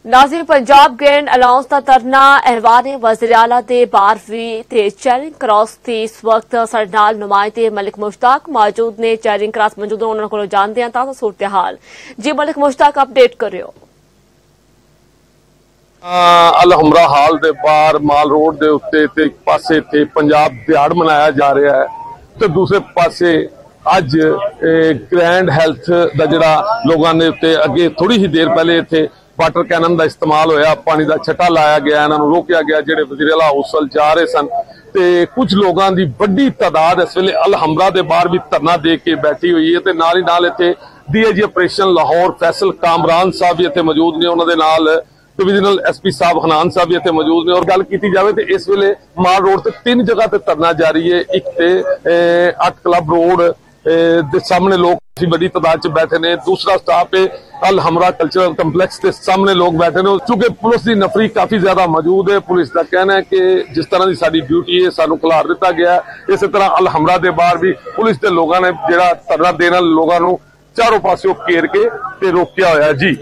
नाज़रीन Punjab grand allowance का धरना अहवाने वज़ीर-ए-आला के बारहवीं ते चैरिंग क्रॉस से इस वक्त साडे नाल नुमाइंदे मलिक मुश्ताक मौजूद ने। चैरिंग क्रॉस मौजूद ने, उन्होंने कोलों जानते हैं ताज़ा सूरत हाल। जी मलिक मुश्ताक, अपडेट करियो। अल हमरा हाल दे बाहर माल रोड दे उत्ते ते एक पासे थे पंजाब दिहाड़ मनाया जा रहा है तो दूसरे पासे अज ग्रैंड हैल्थ दा जिहड़ा लोगों ने उत्ते अगे थोड़ी ही देर पहले इत्थे वाटर कैनन का इस्तेमाल होया, पानी का छटा लाया गया, इन्हां नूं रोकिया गया। जिहड़े वज़ीर-ए-आला हौसल जा रहे सन ते कुछ लोगों की बड़ी तादाद इस वेले अल हमरा दे बाहर भी धरना दे के बैठी हुई है। नाल ही नाल इत्थे DIG ऑपरेशन लाहौर फैसल कामरान साहब भी इत्थे मौजूद ने, उन्हां दे नाल डिविजनल SP साहब हनान साहब भी इत्थे मौजूद ने। और गल की जाए तो इस वेले माल रोड से 3 जगह ते धरना जारी है। एक ते 8 क्लब रोड दे सामने लोग काफी बड़ी तादाद च बैठे ने, दूसरा स्टाफ है अल हमरा कल्चरल कंपलैक्स के सामने लोग बैठे ने। चूंकि पुलिस की नफरी काफी ज्यादा मौजूद है, पुलिस का कहना है कि जिस तरह की साडी ड्यूटी है सानू खिलार दिता गया, इस तरह अल हमरा दे बाहर भी पुलिस के लोगों ने जिहड़ा धरना देने लोगों नूं चारों पासों घेर के रोकिया होया जी।